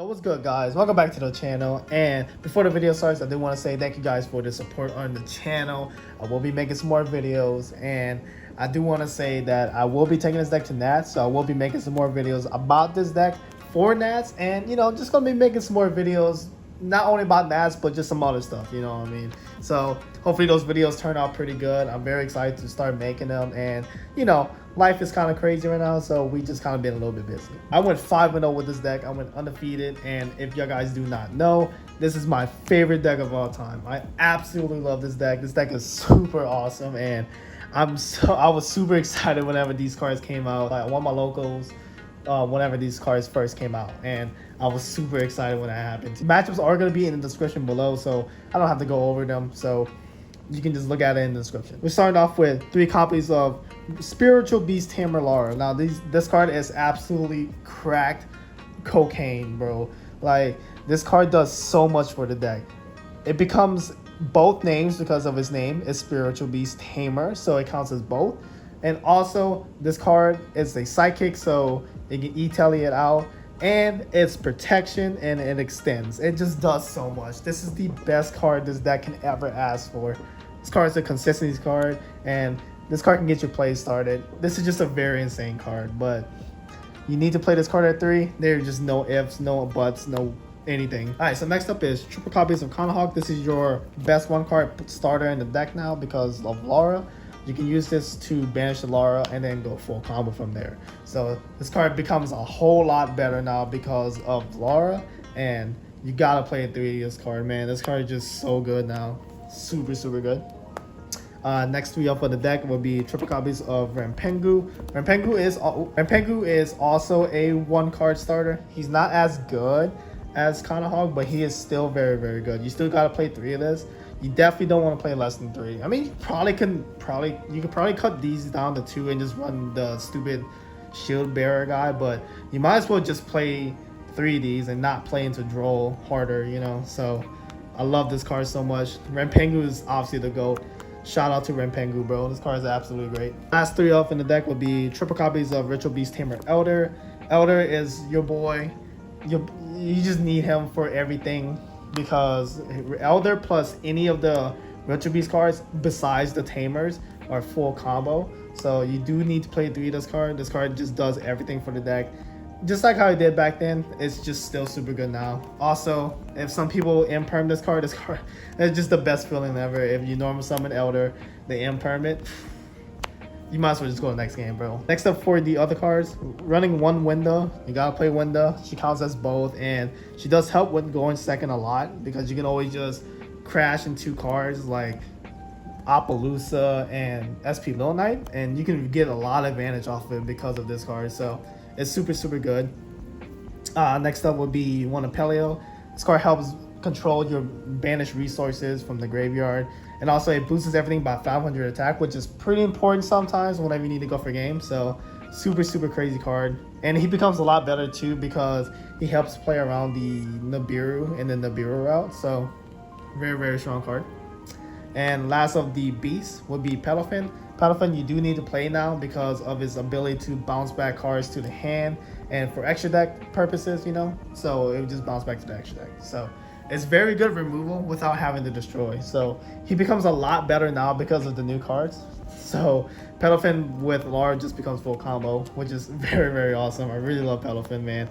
Yo, what's good, guys? Welcome back to the channel. And before the video starts, I do want to say thank you guys for the support on the channel. I will be making some more videos, and I do want to say that I will be taking this deck to Nats, so I will be making some more videos about this deck for Nats, and just gonna be making some more videos not only about Nats but just some other stuff, you know what I mean? So hopefully those videos turn out pretty good. I'm very excited to start making them, and life is kind of crazy right now, so we just kind of been a little bit busy. I went 5-0 with this deck. I went undefeated, and if you guys do not know, this is my favorite deck of all time. I absolutely love this deck. This deck is super awesome, and I was super excited whenever these cards came out. I won my locals whenever these cards first came out, and I was super excited when that happened. Matchups are going to be in the description below, so I don't have to go over them, so you can just look at it in the description. We're starting off with 3 copies of Spiritual Beast Tamer Lara. Now this card is absolutely cracked cocaine, bro. Like, this card does so much for the deck. It becomes both names because of its name. It's Spiritual Beast Tamer, so it counts as both. And also, this card is a psychic, so it can E-Tele it out. And it's protection, and it extends. It just does so much. This is the best card this deck can ever ask for. This card is a consistency card, and this card can get your play started. This is just a very insane card, but you need to play this card at 3. There's just no ifs, no buts, no anything. Alright, so next up is triple copies of Eclipse. This is your best 1-card starter in the deck now because of Lara. You can use this to banish the Lara and then go full combo from there. So this card becomes a whole lot better now because of Lara, and you gotta play 3 this card, man. This card is just so good now. Super, super good. Next 3 up on the deck will be triple copies of Rampengu. Rampengu is also a 1-card starter. He's not as good as Undefeated, but he is still very, very good. You still gotta play 3 of this. You definitely don't want to play less than 3. I mean, you could probably cut these down to 2 and just run the stupid shield bearer guy, but you might as well just play 3 of these and not play into draw harder, So I love this card so much. Rampengu is obviously the GOAT. Shout out to Rampengu, bro. This card is absolutely great. Last 3 off in the deck would be triple copies of Ritual Beast Tamer Elder. Elder is your boy. You just need him for everything, because Elder plus any of the Ritual Beast cards besides the Tamers are full combo. So you do need to play 3 of this card. This card just does everything for the deck. Just like how it did back then, it's just still super good now. Also, if some people imperm this card it's just the best feeling ever. If you normal summon Elder, the imperm, you might as well just go to the next game, bro. Next up for the other cards, running 1 Winda. You gotta play Winda. She counts as both, and she does help with going second a lot because you can always just crash in 2 cards like Appaloosa and SP Little Knight, and you can get a lot of advantage off of it because of this card. So it's super, super good. Next up would be Ulti-Apelio. This card helps control your banished resources from the graveyard, and also it boosts everything by 500 attack, which is pretty important sometimes whenever you need to go for game. So super, super crazy card, and he becomes a lot better too because he helps play around the Nibiru and the Nibiru route. So very, very strong card. And last of the beasts would be Pettlephin. Pettlephin you do need to play now because of his ability to bounce back cards to the hand and for extra deck purposes, so it would just bounce back to the extra deck. So it's very good removal without having to destroy. So he becomes a lot better now because of the new cards. So Pettlephin with Lara just becomes full combo, which is very, very awesome. I really love Pettlephin, man.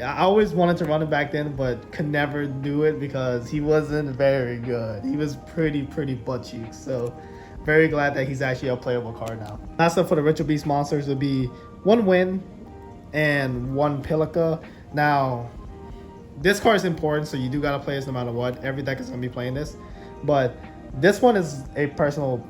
I always wanted to run him back then, but could never do it because he wasn't very good. He was pretty butt cheeks. So very glad that he's actually a playable card now. Last up for the Ritual Beast monsters would be 1 Win and 1 Pilica. Now, this card is important, so you do gotta play this no matter what. Every deck is gonna be playing this, but this one is a personal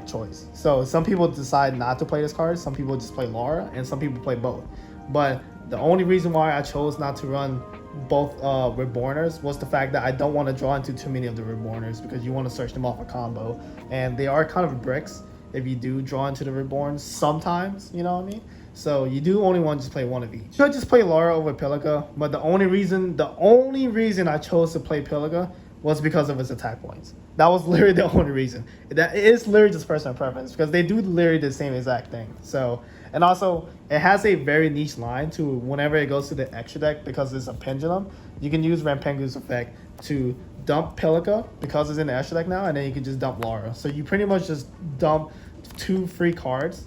choice. So some people decide not to play this card, some people just play Lara, and some people play both. But the only reason why I chose not to run both Reborners was the fact that I don't want to draw into too many of the Reborners because you want to search them off a combo, and they are kind of bricks if you do draw into the Reborns sometimes, you know what I mean? So you do only want to just play 1 of each. You should just play Lara over Pilica, but the only reason I chose to play Pilica was because of his attack points. That was literally the only reason. That is literally just personal preference because they do literally the same exact thing. So, and also it has a very niche line to whenever it goes to the extra deck because it's a pendulum. you can use Rampengu's effect to dump Pelica because it's in the extra deck now, and then you can just dump Lara. So you pretty much just dump 2 free cards.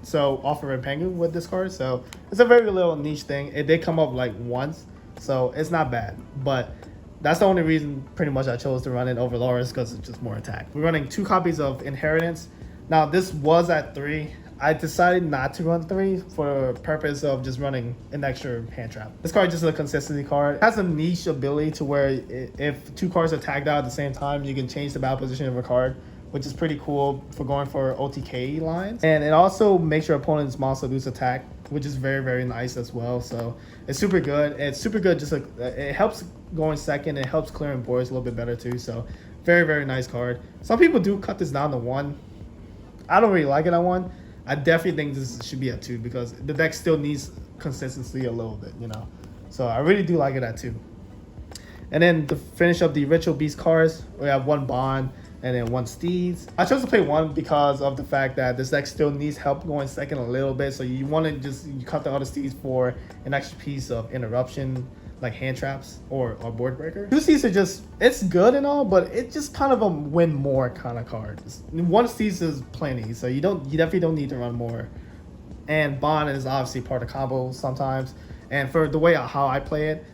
So off of Rampengu with this card. So it's a very little niche thing. It did come up like once, so it's not bad. But that's the only reason pretty much I chose to run it over Lara, because it's just more attack. We're running 2 copies of Inheritance. Now this was at 3. I decided not to run 3 for the purpose of just running an extra hand trap. This card is just a consistency card. It has a niche ability to where if 2 cards are tagged out at the same time, you can change the battle position of a card, which is pretty cool for going for OTK lines. And it also makes your opponent's monster lose attack, which is very, very nice as well. So it's super good. It's super good. Just like it helps going second. It helps clearing boards a little bit better too. So very, very nice card. Some people do cut this down to 1. I don't really like it at 1. I definitely think this should be at 2 because the deck still needs consistency a little bit, you know. So I really do like it at 2. And then to finish up the Ritual Beast cards, we have 1 Bond and then 1 Steeds. I chose to play 1 because of the fact that this deck still needs help going second a little bit. So you want to just cut the other Steeds for an extra piece of interruption, like hand traps or board breaker. 2 Steeds are just, it's good and all, but it's just kind of a win more kind of card. 1 Steeds is plenty, so you definitely don't need to run more. And Bond is obviously part of combo sometimes. And for the way how I play it,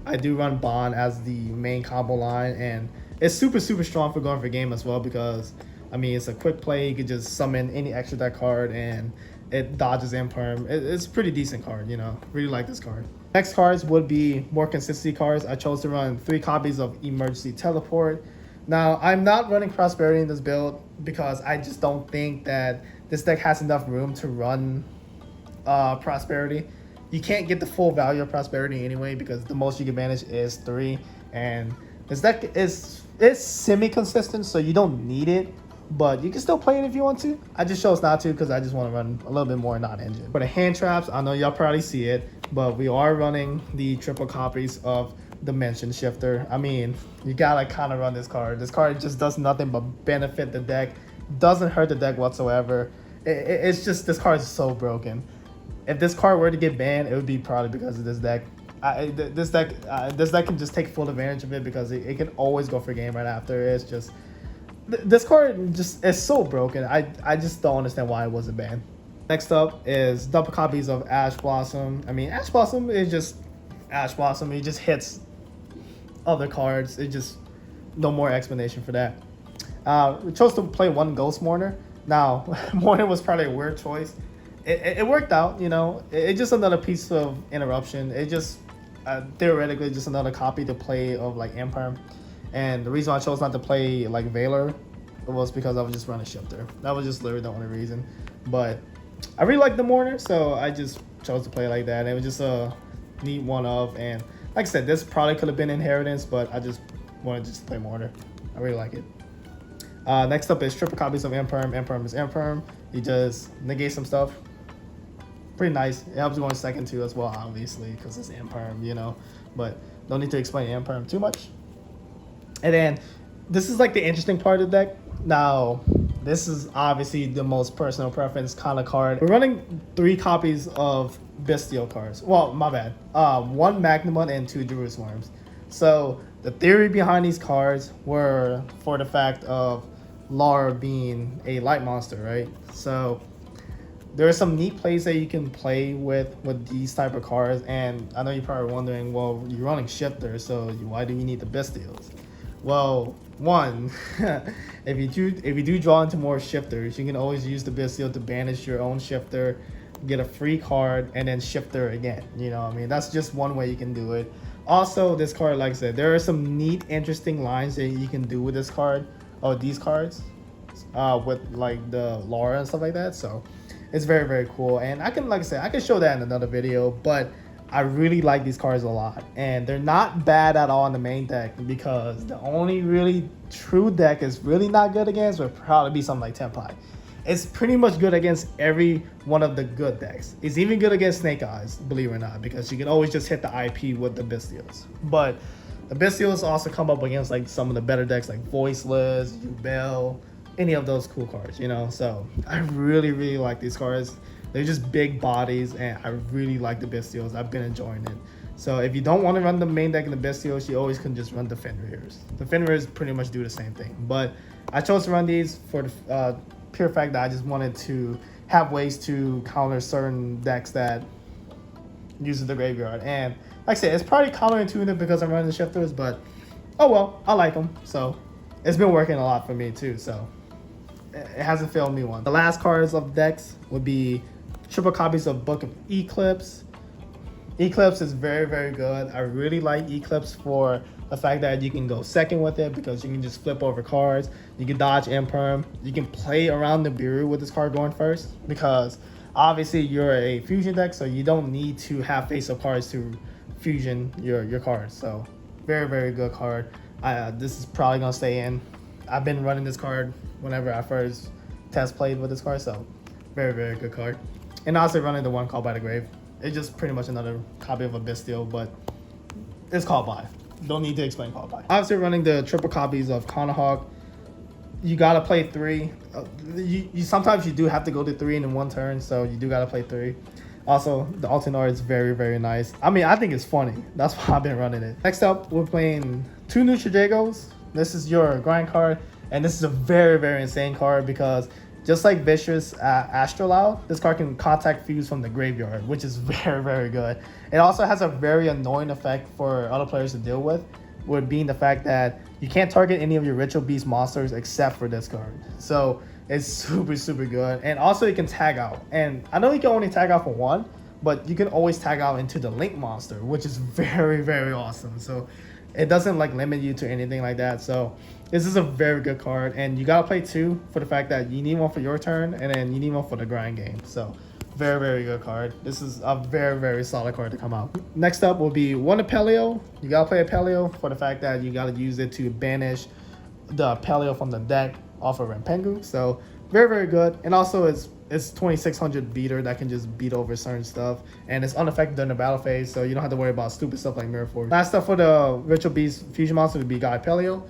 I do run Bond as the main combo line, and it's super, super strong for going for game as well because, I mean, it's a quick play. You could just summon any extra deck card and it dodges Imperm. It's a pretty decent card, you know. Really like this card. Next cards would be more consistency cards. I chose to run 3 copies of Emergency Teleport. Now, I'm not running Prosperity in this build because I just don't think that this deck has enough room to run Prosperity. You can't get the full value of Prosperity anyway because the most you can manage is 3. And this deck is semi-consistent, so you don't need it. But you can still play it if you want to. I just chose not to because I just want to run a little bit more non-engine. For the hand traps, I know y'all probably see it, but we are running the triple copies of Dimension Shifter. I mean, you gotta kind of run this card. This card just does nothing but benefit the deck. Doesn't hurt the deck whatsoever. It's just, this card is so broken. If this card were to get banned, it would be probably because of this deck. This deck can just take full advantage of it because it can always go for game right after. It's just, this card just is so broken. I just don't understand why it wasn't banned. Next up is double copies of Ash Blossom. I mean, Ash Blossom is just Ash Blossom. It just hits other cards. It just, no more explanation for that. We chose to play 1 Ghost Mourner. Now, Mourner was probably a weird choice. It worked out, you know. It's just another piece of interruption. It just theoretically just another copy to play of like Imperm. And the reason I chose not to play like Valor was because I was just running Shifter. That was just literally the only reason. But I really like the Mourner, so I just chose to play like that. And it was just a neat one of. And like I said, this probably could have been Inheritance, but I just wanted just to play Mourner. I really like it. Next up is triple copies of Imperm. Imperm is Imperm. You just negate some stuff. Pretty nice. It helps going second too as well, obviously, because it's Imperm, you know. But don't need to explain Imperm too much. And then this is like the interesting part of the deck. Now, this is obviously the most personal preference kind of card. We're running 3 copies of Bystial cards. Well, my bad. 1 Magnamut and 2 Druiswurms. So the theory behind these cards were for the fact of Lara being a light monster, right? So there are some neat plays that you can play with these type of cards. And I know you're probably wondering, well, you're running Shifter, so why do you need the Bystials? Well, 1, if you do draw into more Shifters, you can always use the Bystial to banish your own Shifter, get a free card, and then Shifter again. You know what I mean? That's just one way you can do it. Also, this card, like I said, there are some neat, interesting lines that you can do with this card, or these cards, with like the Lara and stuff like that. So it's very, very cool. And I can, like I said, I can show that in another video, but I really like these cards a lot, and they're not bad at all in the main deck because the only really true deck is really not good against would probably be something like Tempai. It's pretty much good against every one of the good decks. It's even good against Snake Eyes, believe it or not, because you can always just hit the IP with the Bystials. But the Bystials also come up against like some of the better decks like Voiceless, Yubel, any of those cool cards, you know? So I really, really like these cards. They're just big bodies, and I really like the Bystials. I've been enjoying it. So if you don't want to run the main deck in the Bystials, you always can just run the Fenrir's. The Fenrir's pretty much do the same thing. But I chose to run these for the pure fact that I just wanted to have ways to counter certain decks that uses the graveyard. And like I said, it's probably counterintuitive because I'm running the shifters, but oh well, I like them. So it's been working a lot for me too. So it hasn't failed me once. The last cards of decks would be triple copies of Book of Eclipse. Eclipse is very, very good. I really like Eclipse for the fact that you can go second with it because you can just flip over cards. You can dodge Imperm. You can play around the Biru with this card going first because obviously you're a fusion deck, so you don't need to have face-up cards to fusion your cards. So very, very good card. This is probably going to stay in. I've been running this card whenever I first test played with this card, so very, very good card. And also running the one called by the grave. It's just pretty much another copy of a Bystial, but it's called by. Don't need to explain called by. Obviously running the triple copies of Cannahawk. You gotta play 3. You sometimes you do have to go to 3 in one turn, so you do gotta play 3. Also, the Ulti-Nochiudrago is very, very nice. I mean, I think it's funny. That's why I've been running it. Next up, we're playing 2 Ulti-Nochiudragos. This is your grind card, and this is a very, very insane card because just like Vicious Astrolabe, this card can contact fuse from the graveyard, which is very, very good. It also has a very annoying effect for other players to deal with being the fact that you can't target any of your Ritual Beast monsters except for this card. So it's super, super good. And also you can tag out. And I know you can only tag out for 1, but you can always tag out into the Link monster, which is very, very awesome. So it doesn't like limit you to anything like that. So this is a very good card, and you gotta play 2 for the fact that you need one for your turn, and then you need one for the grind game. So very, very good card. This is a very, very solid card to come out. Next up will be 1 Apelio. You gotta play Apelio for the fact that you gotta use it to banish the Apelio from the deck off of Rampengu. So very, very good. And also it's 2600 beater that can just beat over certain stuff, and it's unaffected during the battle phase, so you don't have to worry about stupid stuff like Mirror Force. Last up for the Ritual Beast fusion monster would be Gaiapelio.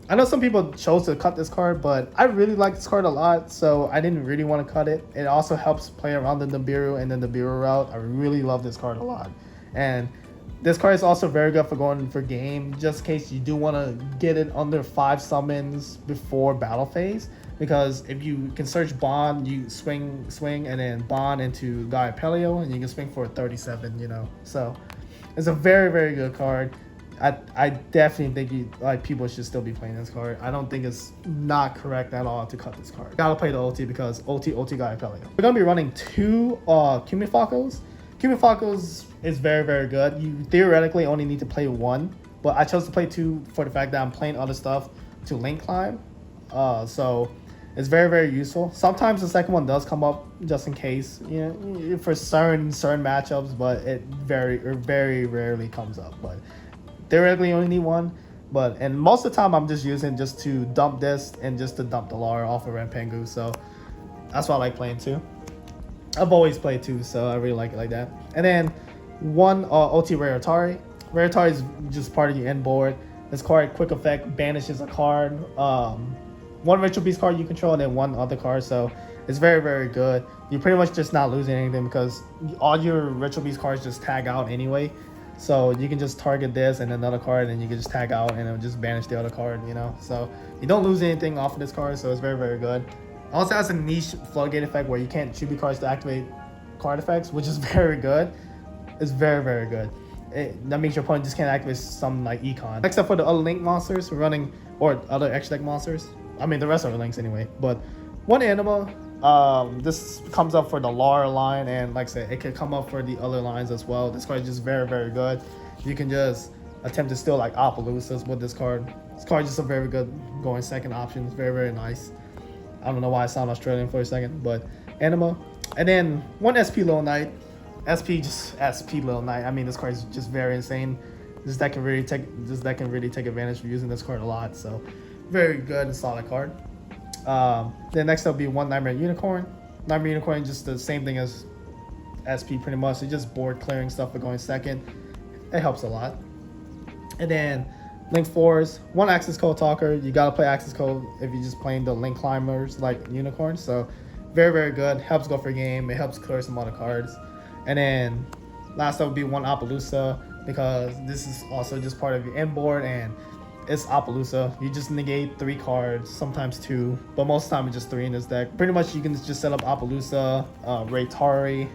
I know some people chose to cut this card, but I really like this card a lot, so I didn't really want to cut it. It also helps play around the Nibiru and then the Nibiru route. I really love this card a lot. And this card is also very good for going for game, just in case you do want to get it under 5 summons before battle phase. Because if you can search Bond, you swing and then Bond into Gaiapelio, and you can swing for 37, you know. So it's a very, very good card. I definitely think people should still be playing this card. I don't think it's not correct at all to cut this card. Gotta play the Ulti because Ulti-Gaiapelio. We're gonna be running 2 Kumunfalcos. Kumunfalcos is very, very good. You theoretically only need to play 1, but I chose to play 2 for the fact that I'm playing other stuff to link climb. So it's very, very useful. Sometimes the second one does come up just in case, you know, for certain matchups, but it very rarely comes up. But theoretically you only need 1, and most of the time I'm just using just to dump this and just to dump the Lara off of Rampengu. So that's why I like playing 2. I've always played 2, so I really like it like that. And then 1 Ulti-Reirautari. Reirautari is just part of your end board. This card, quick effect, banishes a card. 1 Ritual Beast card you control, and then 1 other card. So it's very, very good. You're pretty much just not losing anything because all your Ritual Beast cards just tag out anyway. So you can just target this and another card, and you can just tag out and it'll just banish the other card, you know. So you don't lose anything off of this card, so it's very, very good. Also has a niche floodgate effect where you can't tribute cards to activate card effects, which is very good. It's very, very good. That means your opponent just can't activate some like Econ. Next up for the other Link monsters, we're running, or other extra deck monsters. I mean, the rest are Links anyway. But 1 Anima. This comes up for the Lara line, and like I said, it can come up for the other lines as well. This card is just very, very good. You can just attempt to steal like Appaloosas with this card. This card is just a very good going second option. It's very, very nice. I don't know why I sound Australian for a second, but Anima. And then 1 SP Little Knight. SP Little Knight. I mean, this card is just very insane. This deck can really take advantage of using this card a lot. So very good and solid card. Then next up will be 1 Nightmare Unicorn. Nightmare Unicorn is just the same thing as SP pretty much. It's just board clearing stuff for going second. It helps a lot. And then Link 4s, 1 Access Code Talker. You gotta play Access Code if you're just playing the Link climbers like Unicorn. So very, very good. Helps go for game. It helps clear some other cards. And then last up would be 1 Appaloosa. because this is also just part of your inboard, and it's Apelio. You just negate 3 cards, sometimes 2, but most of the time it's just 3 in this deck. Pretty much you can just set up Apelio, Reirautari,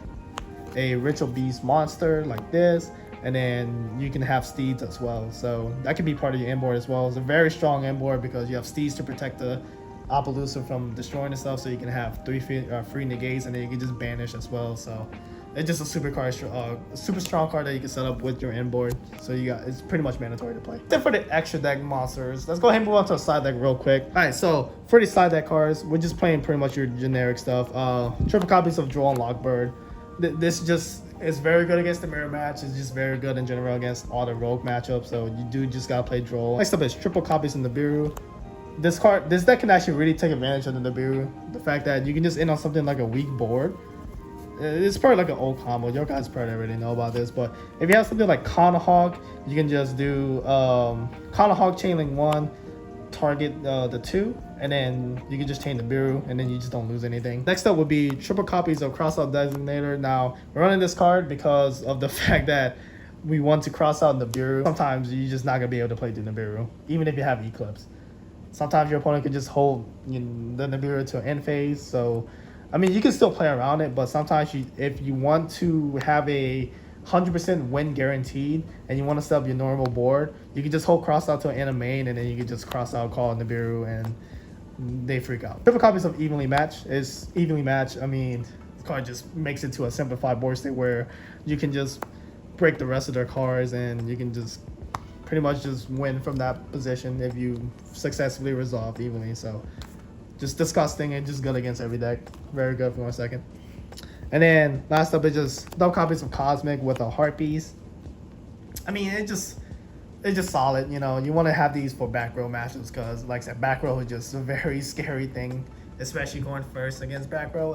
a Ritual Beast monster like this, and then you can have Steeds as well. So that can be part of your inboard as well. It's a very strong inboard because you have Steeds to protect the Apelio from destroying and stuff. So you can have 3 free negates, and then you can just banish as well. So it's just a super strong card that you can set up with your inboard. So it's pretty much mandatory to play. Then for the extra deck monsters, let's go ahead and move on to a side deck real quick. All right, so for the side deck cards, we're just playing pretty much your generic stuff. Triple copies of Droll and Lockbird. This just is very good against the mirror match. It's just very good in general against all the rogue matchups. So you do just gotta play Droll. Next up is triple copies in the Nibiru. This deck can actually really take advantage of the Nibiru. The fact that you can just end on something like a weak board. It's probably like an old combo. Your guys probably already know about this, but if you have something like Cannahawk, you can just do Cannahawk chainlink 1, target the 2, and then you can just chain the Nibiru, and then you just don't lose anything. Next up would be triple copies of Crossout Designator. Now, we're running this card because of the fact that we want to cross out Nibiru. Sometimes you're just not going to be able to play the Nibiru, even if you have Eclipse. Sometimes your opponent could just hold the Nibiru to an end phase, so I mean, you can still play around it, but sometimes if you want to have a 100% win guaranteed and you want to set up your normal board, you can just hold cross out to an end of main, and then you can just cross out, call Nibiru, and they freak out. Triple copies of Evenly Match is Evenly Match. I mean, the card just makes it to a simplified board state where you can just break the rest of their cards, and you can just pretty much just win from that position if you successfully resolve evenly. So just disgusting and just good against every deck. Very good for 1 second. And then last up is just double copies of Cosmic with a Heart Piece. I mean, it's just solid. You know, you want to have these for back row matches because, like I said, back row is just a very scary thing, especially going first against back row.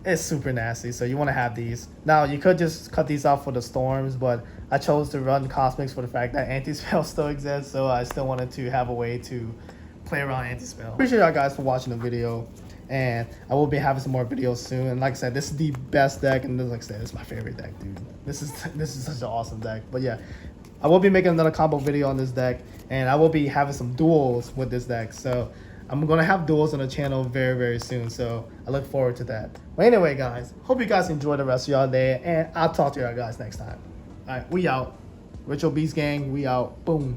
It's super nasty, so you want to have these. Now, you could just cut these out for the Storms, but I chose to run Cosmics for the fact that Anti-Spell still exists, so I still wanted to have a way to play around Anti-Spell. Appreciate y'all guys for watching the video, and I will be having some more videos soon. And like I said, this is the best deck, and like I said, it's my favorite deck, dude. This is such an awesome deck. But yeah, I will be making another combo video on this deck, and I will be having some duels with this deck. So I'm gonna have duels on the channel very, very soon. So I look forward to that. But anyway, guys, hope you guys enjoy the rest of y'all day, and I'll talk to y'all guys next time. All right, we out. Ritual Beast Gang, we out. Boom.